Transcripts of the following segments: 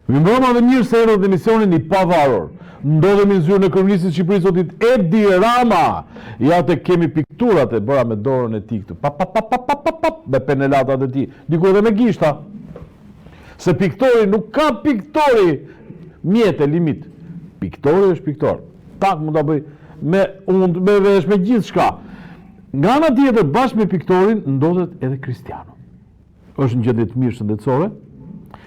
Mi mbroma dhe mirë se erdhët emisionin I Pavarur. Ndodhemi në zyrën e kryeministit të Shqipërisë zotit Edi Rama. Ja te kemi pikturat e bëra me dorën e tij këtu. Me penelatat e tij. Diku edhe me gishta. Se piktori nuk ka piktori mjetë limit. Piktori është piktor. Tak mund ta bëj me undë, me vesh, me gjithë shka. Nga ana tjetër, bashkë me piktorin, ndodhet edhe Kristiano. Është në gjendje të mirë shëndetësore,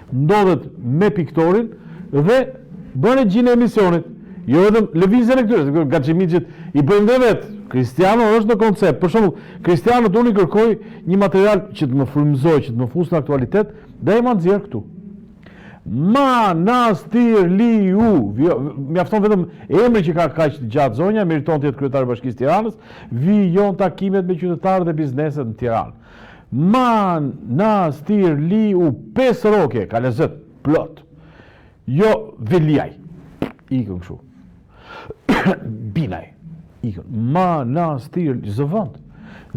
ndodhet me piktorin dhe bën e gjinë e emisionit. Jo vetëm lëvizjen e këtyre, gaxhimixhit I bëjnë dhe vetë. Kristiano është në koncept. Për shembull, Kristiano unë I kërkoj një material që të më frymëzoj, që të më fusë në aktualitet, dhe e ma nxjerr këtu. Manastirliu. Mjafton vetëm emri që ka kaq gjatë zonja, meriton të jetë kryetari I Bashkisë Tiranës, vijon takimet me qytetarët e bizneset në Tiranë. Manastirliu 5 roke, ka lezet, plot. Jo veliaj. Ikën kështu. Binaj. Ikën. Manastir, zëvënd.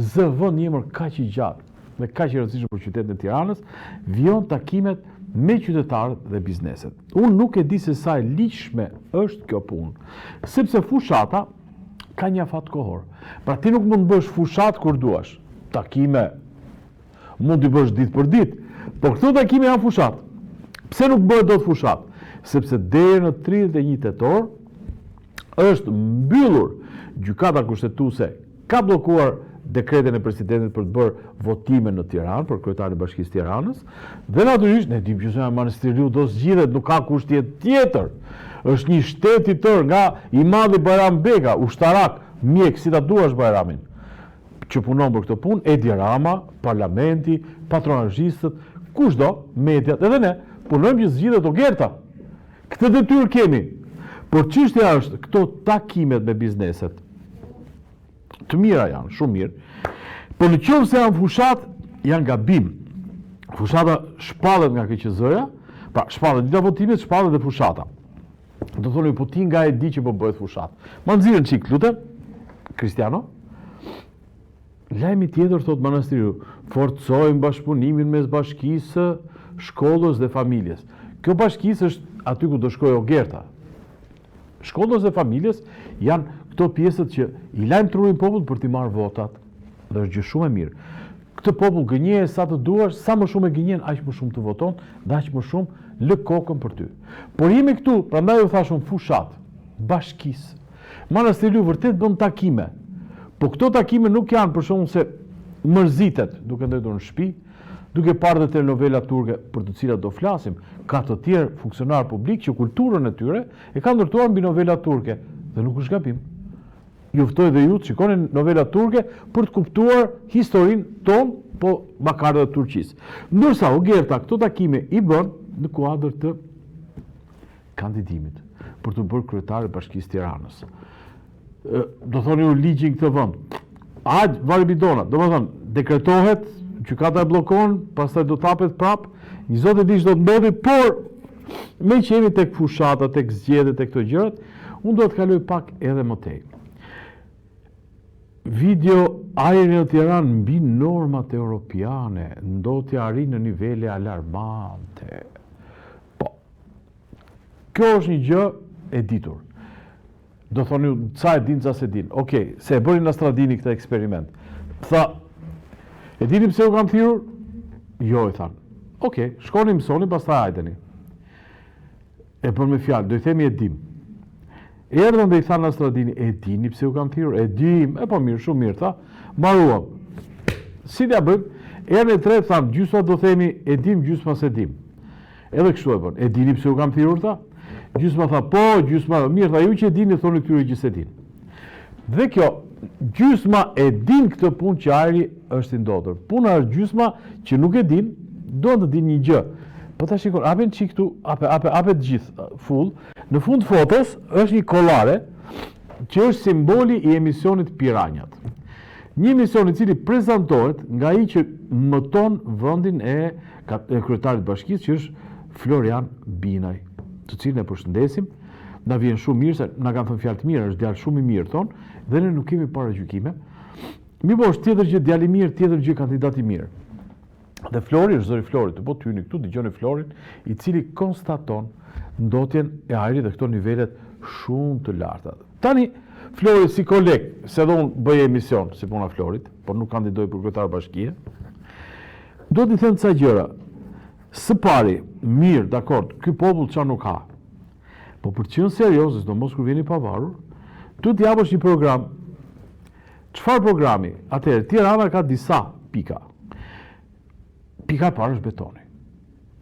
Zëvënd një emër kaq I gjatë dhe kaq I rëndësishëm për qytetin e Tiranës, vijon takimet me qytetarët dhe bizneset. Unë nuk e di se sa e ligjshme është kjo punë, sepse fushata ka një afat kohor. Pra ti nuk mund të bësh fushat kur duash. Takime mund të bësh ditë për ditë, por këto takime janë fushat. Pse nuk bëhet dot fushat? Sepse deri në 31 tetor është mbyllur gjykata kushtetuese, ka bllokuar dekretin e presidentit për të bërë votime në Tiranë për kryetarin e Bashkisë Tiranës, dhe natyrisht ne dim që Manastirliu do zgjidhet, nuk ka kusht tjetër. Është një shtet I tërë nga I madhi Bajram Beka, ushtarak, mjek, si ta duash Bajramin, që punon për këtë punë, Edi Rama, parlamenti, patronazhistët, kushdo, mediat, edhe ne punojmë që zgjidhet ogerta. Këtë detyrë kemi. Por çështja është këto takimet me bizneset. Të mira janë, shumë mirë. Por në qoftë se janë fushat, janë gabim. Fushata shpallet nga KQZ-ja, pra shpallet dita votimit, shpallet dhe fushata. Do thoni po ti nga e di që po bëhet fushat. Ma nxirën çik, lutem. Kristiano. Lajmi tjetër thot Manastirliu, forcojmë bashkëpunimin mes bashkisë, shkollës dhe familjes. Kjo bashkisë është aty ku do shkojë ogerta. Shkollës dhe familjes janë këto pjesët që I lajmëtruin popull për t'i marrë votat, dhe është gjë shumë e mirë. Këtë popull gënjeje sa të duash, sa më shumë e gënjen, aq më shumë të voton, dhe aq më shumë lë kokën për ty. Por jemi këtu, prandaj u thashun fushat, bashkisë. Manastirliu vërtet bën takime, po këto takime nuk janë për shkakun se mërzitet duke ndërtuar në shtëpi, duke parë dhe telenovela turke për të cilat do flasim. Ka të tjerë funksionar publik që kulturën e tyre e kanë ndërtuar mbi novela turke, dhe nuk është gabim. Ju ftoj dhe ju të shikoni novela turke për të kuptuar historinë tonë, po makarë dhe Turqisë. Ndërsa ogerta këto takime I bën në kuadër të kandidimit për të bërë kryetar e Bashkisë Tiranës. Do thoni ju ligjin këtë vend. Hajde, vari bidona, do më thënë, dekretohet, gjykata e bllokon, pastaj do tapet prap, një zot e di ç'do të ndodhi, por me që jemi tek fushata, tek zgjedhjet e këto gjërat, unë do të kaloj pak edhe më tej. Video ajri në Tiranë mbi normat europiane, ndodhi arri në nivele alarmante. Po, kjo është një gjë e ditur. Do thoni, ca e din, ca se din. Okej, se e bëri Nastradini këtë eksperiment. Tha, e dini pse u kam thirrur? Jo, I thanë. Okej, shkoni mësoni, pastaj hajdeni. E bën me fjalë, do I themi e dim. Erdhën dhe I thanë Nastradini, e dini pse u kam thirrur? E dim, e po mirë, shumë mirë, tha. Mbaruam. Si t'ja bëjmë? Erdhën e tretë thanë, gjysma do themi e dim, gjysma se dim. Edhe kështu e bën. E dini pse u kam thirrur, tha? Gjysma tha, po, gjysma, mirë, tha, ju që e dini, thoni këtyre që se din. Dhe kjo, gjysma e din këtë punë që ajri është I ndodhur. Puna është gjysma që nuk e din, do të din një gjë. Po ta shikon, apen çik këtu, ape të gjithë full. Në fund fotos është një kollare që është simboli I emisionit Piranjat. Një emision I cili prezantohet nga ai që mëton vendin e kryetarit të bashkisë, që është Florian Binaj, të cilin e përshëndesim. Na vjen shumë mirë se na kanë thënë fjalë të mira, është djalë shumë I mirë thon, dhe ne nuk kemi paragjykime. Mi po është tjetër gjë djalë I mirë, tjetër gjë kandidat I mirë. Dhe Flori është zëri Flori, të po të hyni këtu, dëgjoni Florin, i cili konstaton ndotjen e ajrit dhe këto nivelet shumë të larta. Tani, Flori si koleg, se dhe unë bëj emision, si puna Florit, por nuk kandidoj për kryetar bashkie, do t'i them ca gjëra. Së pari, mirë, dakord, ky popull çfarë nuk ka. Po për të qenë serioz, do mos kur vjeni pavarur, tu t'i japësh një program. Çfarë programi? Atëherë, Tirana ka disa pika. Pika e parë është betoni.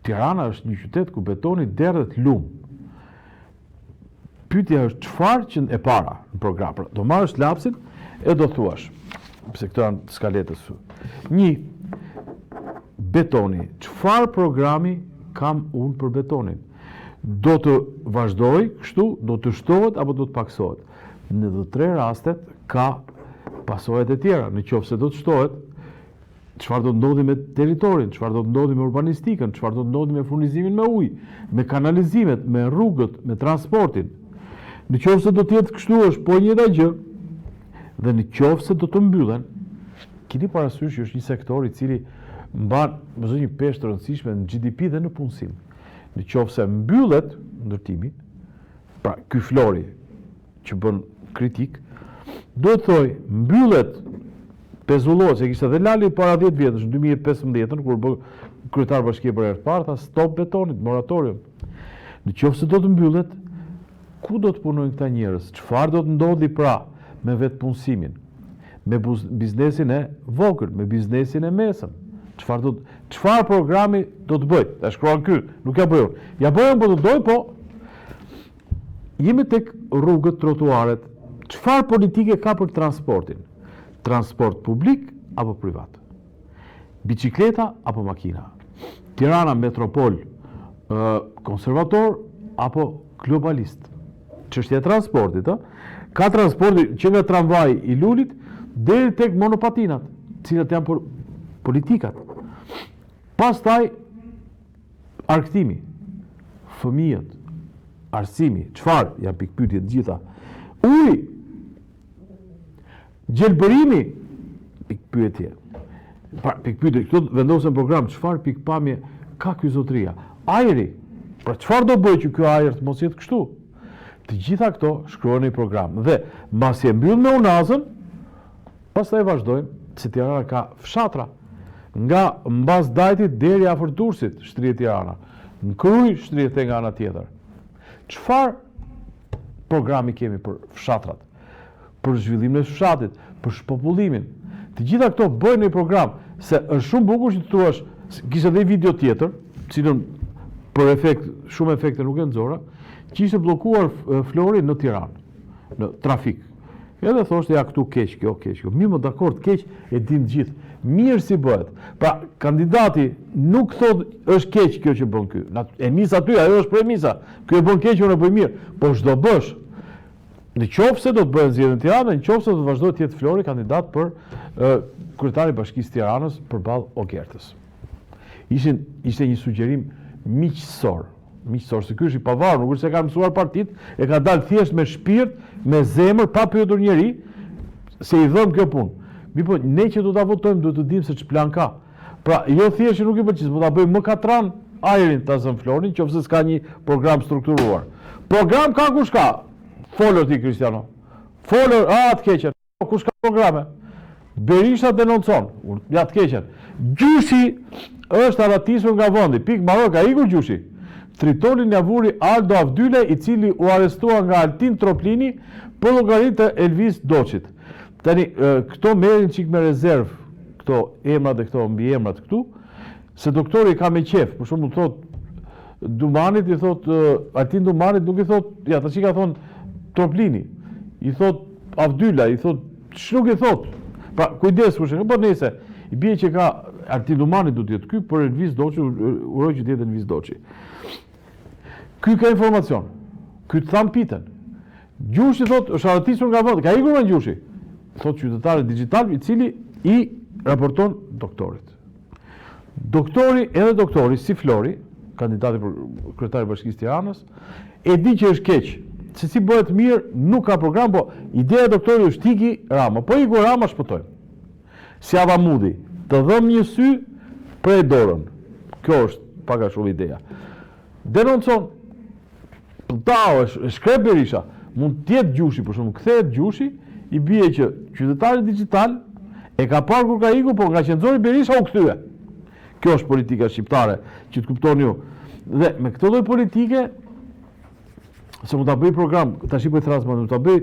Tirana është një qytet ku betoni derret lum. Pyetja është çfarë që e para në program. Do marrësh lapsin e do thuash, pse këto janë skaletës. Një, betoni. Çfarë programi kam unë për betonin? Do të vazhdoj kështu, do të shtohet apo do të paksohet? Në të tre rastet ka pasojat e tjera. Në qoftë se do të shtohet, çfarë do të ndodhi me territorin, çfarë do të ndodhi me urbanistikën, çfarë do të ndodhi me furnizimin me ujë, me kanalizimet, me rrugët, me transportin. Në qoftë se do të jetë kështu është po njëjta gjë, dhe në qoftë se do të mbyllen, keni parasysh që është një sektor i cili mban një peshë të rëndësishme në GDP dhe në punësim. Në qoftë se mbyllet ndërtimi, pra ky Flori që bën kritik, do të thoj mbyllet pezullohet, se kishte dhe Lali para 10 vjetësh, në 2015, kur bë kryetar bashkie për herë të parë, tha stop betonit, moratorium. Në qoftë se do të mbyllet, ku do të punojnë këta njerëz? Çfarë do të ndodhi pra me vetpunësimin, me biznesin e vogël, me biznesin e mesëm? Çfarë programi do të bëj? Ta shkruan ky, nuk ja bëjon. Ja bëjon po të doj, po jemi tek rrugët, trotuaret. Çfarë politike ka për transportin? Transport publik apo privat? Bicikleta apo makina? Tirana metropol konservator apo globalist? Çështja e transportit, ka transporti që nga tramvaj i Lulit deri tek monopatinat, cilat janë politikat. Pastaj argëtimi, fëmijët, arsimi, çfarë janë pikpyetje të gjitha. Uji, gjelbërimi, pikpyetje. Pikpyetje, këto vendosen program, çfarë pikpamje ka ky zotëria? Ajri, pra çfarë do bëj që ky ajër të mos jetë kështu? Të gjitha këto shkruhen në program. Dhe mbas e mbyll me Unazën, pastaj vazhdojmë se Tirana ka fshatra. Nga mbas Dajtit deri afër Durrësit, shtrihet Tirana. Në Kruj shtrihet nga ana tjetër. Çfarë programi kemi për fshatrat? Për zhvillimin e fshatit, për shpopullimin. Të gjitha këto bëjnë një program, se është shumë bukur që të thuash, kishte edhe video tjetër, cilën për shumë efekte nuk e nxora, që ishte bllokuar Flori në Tiranë, në trafik. Edhe thoshte ja këtu keq, kjo keq. Mirë, më dakord, keq e din gjithë. Mirë si bëhet. Pra, kandidati nuk thot është keq kjo që bën ky. E nis aty, ajo është premisa. Ky e bën keq, unë e bëj mirë. Po çdo bësh. Në qoftë se do të bëhen zgjedhje në Tiranë, në qoftë se do të vazhdojë të jetë Flori kandidat për kryetari i Bashkisë Tiranës përballë Ogertës. Ishte një sugjerim miqësor, se ky është i pavarur, nuk është se ka mësuar partit, e ka dalë thjesht me shpirt, me zemër, pa pyetur njeri, se i dhëm kjo punë. Mi po, ne që do ta votojmë, do të dimë se ç'plan ka. Pra, jo thjesht që nuk i pëlqen, po ta bëjmë më katran ajrin ta zëm Florin, nëse s'ka një program strukturuar. Program ka kush ka? Folër ti, Kristiano. Folër, të keqen. Kush ka programe? Berisha denoncon, ja të keqen. Gjushi është arratisur nga vendi. Pik Marok ka ikur Gjushi. Tritoni njavuri Aldo Avdyle, i cili u arrestua nga Altin Troplini për llogaritë të Elvis Doçit. Tani, këto merrin çik me rezervë, këto emrat dhe këto mbiemrat këtu, se doktori ka me qef, për shembull thot Dumanit, i thot Altin Dumanit, nuk i thot, ja tash i ka thon Troplini, i thot Avdyla, i thot ç'nuk i thot. Pra, kujdes kush, po nëse i bie që ka Altin Dumani do të jetë ky, për Elvis Doçi, uroj që të jetë Elvis Doçi. Ky ka informacion, ky të tham pitën. Gjushi thot, është arratisur nga vendi, ka ikur nga Gjushi. Thot qytetari digjital, i cili i raporton doktorit. Doktori si Flori, kandidati për kryetari i Bashkisë Tiranës, e di që është keq. Se si bëhet mirë, nuk ka program, po ideja e doktorit është iki Rama. Po iku Rama shpëtojmë. Si Avamudi, të dhëm një sy prej dorën. Kjo është paka shumë ideja. Denoncon, pëltao, shkrep Berisha, mund tjetë Gjushi, për shumë, kthehet Gjushi, i bie që qytetari digital e ka parë kur ka iku, por nga qendrori Berisha u kthye. Kjo është politika shqiptare, që të kuptoni ju. Dhe me këto lloj politike, se mund ta bëj program, tash i bëj transmetim, mund ta bëj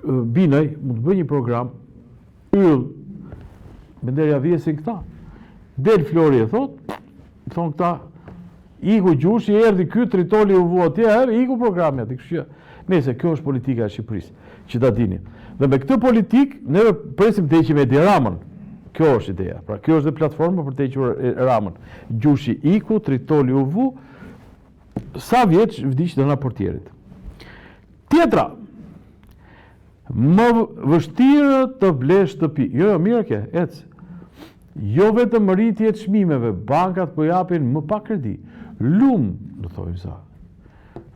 Binaj, mund të bëj një program yll me nderja vjesin këta. Del Flori e thonë këta, iku Gjushi, erdhi ky Tritoli u vu atje, iku programi aty, kështu që. Nëse kjo është politika e Shqipërisë, që ta dini. Dhe me këtë politikë ne presim të heqim Edi Ramën. Kjo është ideja. Pra kjo është dhe platforma për të hequr Ramën. Gjushi iku, Tritoli u vu, sa vjeç vdiq dëna portierit. Tjetra, më vështirë të blesh shtëpi. Jo, mirë ke, ec. Jo vetëm rritje të çmimeve, bankat po japin më pak kredi. Do thojmë sa.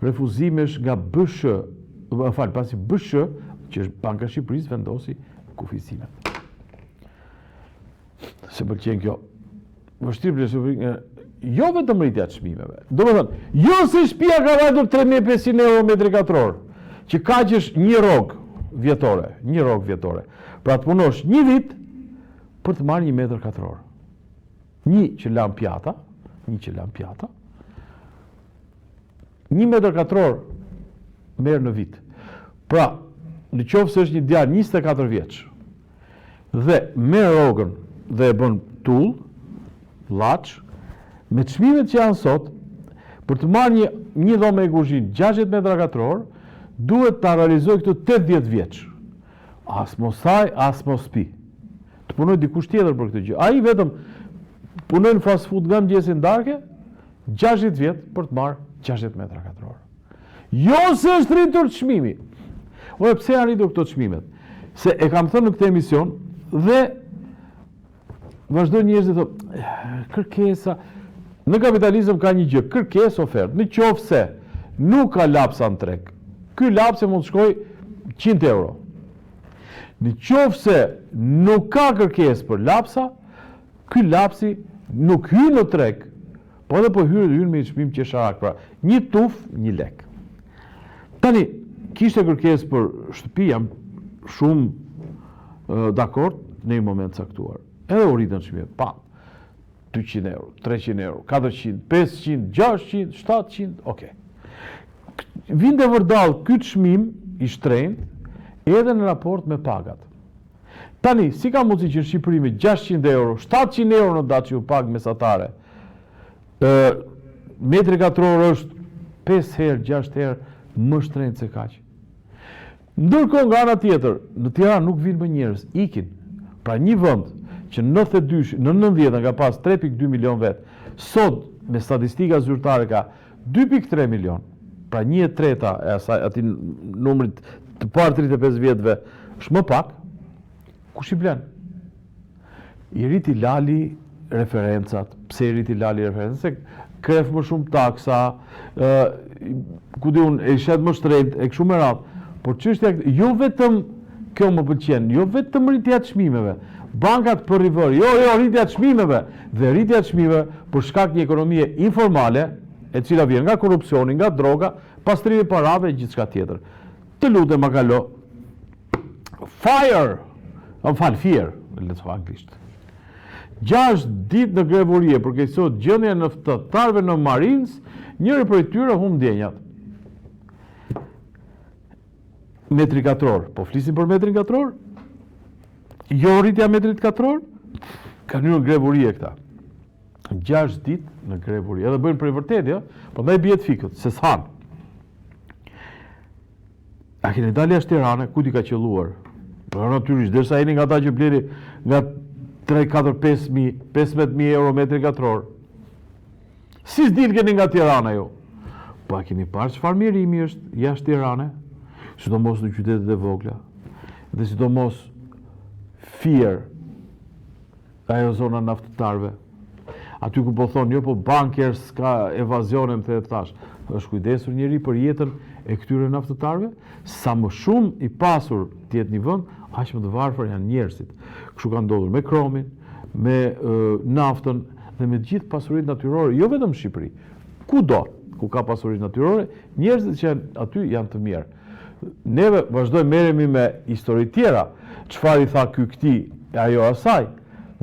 Refuzimesh nga BSH, pasi BSH, që është Banka e Shqipërisë, vendosi kufizimet. Se pëlqen kjo. Vështirë blesh shtëpi, jo vetëm rritja të çmimeve. Domethënë, jo se shtëpia ka vajtur 3500 euro metri katror, që kaq është një rrogë vjetore. Pra të punosh një vit për të marrë 1 metër katror. Një që lan pjata, 1 metër katror merr në vit. Pra, në qoftë se është një djalë 24 vjeç dhe merr rrogën dhe e bën tull, llaç, me çmimet që janë sot, për të marrë një dhomë me kuzhinë 60 metra katror, duhet ta realizoj këtë 80 vjeç. As mos saj, as mos pi. Të punoj dikush tjetër për këtë gjë. Ai vetëm punoj në fast food nga mëngjesi darkë, 60 vjet për të marrë 60 metra katror. Jo se është rritur çmimi. Ore, pse janë rritur këto çmimet? Se e kam thënë në këtë emision dhe vazhdojnë njerëzit të thonë, kërkesa, në kapitalizëm ka një gjë, kërkesë ofertë. Në qoftë se nuk ka lapsa në treg, ky lapse mund të shkoj 100 euro. Në qoftë se nuk ka kërkesë për lapsa, ky lapsi nuk hyn në treg, po edhe po hyn me çmim qesharak, pra 1 tuf, 1 lek. Tani, kishte kërkesë për shtëpi, jam shumë dakord në një moment caktuar. Edhe u rritën çmimet, pa 200 euro, 300 euro, 400, 500, 600, 700, okay. Vinde vërdall ky çmim i shtrenjtë edhe në raport me pagat. Tani, si ka mundësi që në Shqipëri me 600 euro, 700 euro në datë që u pagë mesatare, metri katror është 5 herë, 6 herë më shtrenjtë se kaq. Ndërkohë nga ana tjetër, në Tiranë nuk vinë më njerëz, ikin. Pra një vend që në 90 ka pas 3.2 milion vet, sot me statistika zyrtare ka 2.3 milion. Pra 1/3 e atij numrit të parë 35 vjetëve është më pak. Kush i blen? I rriti lali referencat. Pse i rriti lali referencat? Se kref më shumë taksa, ku di unë, e shet më shtrenjtë, e kështu me radhë. Por çështja, jo vetëm kjo më pëlqen, jo vetëm rritja të çmimeve. Bankat për rivër, jo rritja të çmimeve, dhe rritja të çmimeve për shkak një ekonomie informale, e cila vjen nga korrupsioni, nga droga, pastrimi i parave e gjithçka tjetër. Të lutem ma kalo. Fear, le të thon anglisht. 6 ditë në grevurie përkeqësohet gjendja e ftohtarëve në Marines, njëri prej tyre humb ndjenjat. Metri katror, po flisim për metrin katror? Jo rritja metrit katror? Kanë hyrë në grevurie këta. 6 ditë në grevurie. Edhe bëjnë për e vërtet, ja? Po ndaj bjet fikët, se s'han. A keni dalë jashtë Tirane, ku ti ka qelluar? Po natyrisht, derisa jeni nga ata që bleni nga 3, 4, 15.000 euro metri katror. Si s'dil keni nga Tirana jo? Po a keni parë çfarë mirimi është jashtë Tirane? Sidomos në qytetet e vogla. Dhe sidomos Fier, ajo zona naftëtarve. Aty ku po thonë, jo po bankers ka evazione, më the thash. Është kujdesur njëri për jetën e këtyre naftëtarve, sa më shumë i pasur tjetë një vend, aq më të varfër janë njerëzit. Kështu ka ndodhur me Kromin, me naftën dhe me gjithë pasuritë natyrore, jo vetëm në Shqipëri, kudo ku ka pasuritë natyrore, njerëzit që aty janë të mirë. Neve vazhdojmë merremi me histori tjera, çfarë i tha ky këtij e ajo asaj.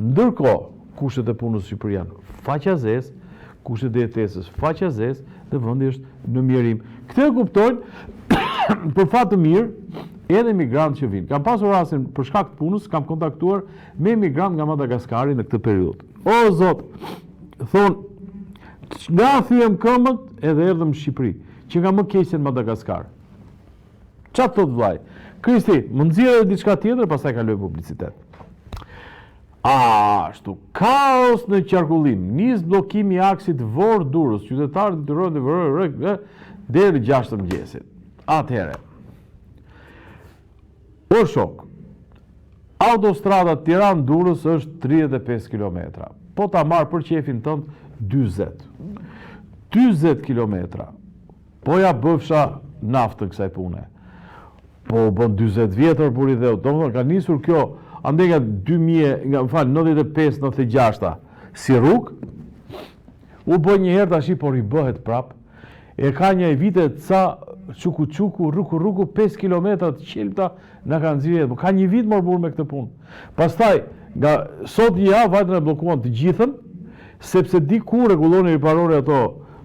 Ndërkohë, kushtet e punës shqipërian faqazes, kushtet e jetesës faqazes dhe vendi është në mjerim. Këtë e kuptojnë për fat të mirë edhe migrantë që vinë. Kam pasur rastin për shkak të punës, kam kontaktuar me migrantë nga Madagaskari në këtë periudhë. O Zot, thonë, nga thyem këmbët edhe erdhëm në Shqipëri, që nga më keq se në Madagaskar. Çfarë thot vllai? Kristi, më nxjerrë diçka tjetër, pastaj kaloj publicitet. Ashtu, kaos në qarkullim, nis bllokimi i aksit Vor-Durrës, qytetarët detyrojnë deri 6 të mëngjesit. Atëherë, o shok, autostrada Tiranë-Durrës është 35 km. Po ta marr për qefin tënd 40. 40 km. Po ja bëfsha naftën kësaj pune. Po bën 40 vjetër buri dheu. Domethënë ka nisur kjo ande nga 95-96 si rrugë. U bë një herë tash por i bëhet prap. E ka një vite ca çuku rruku 5 km të qelpta na kanë nxjerrë. Ka një vit më burr me këtë punë. Pastaj nga sot ja vajtën e bllokuan të gjithën, sepse diku rregulloni riparore ato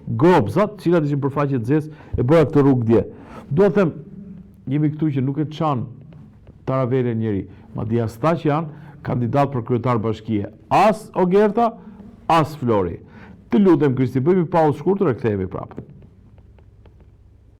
gropzat, cilat ishin për faqe të zezë, e bëra këtë rrugë dje. Duhet të them, jemi këtu që nuk e çan Taravele njeri, madje as ta që janë kandidat për kryetar bashkie. As Ogerta, as Flori. Të lutem Kristi, bëjmë pauzë shkurtër e kthehemi prapë.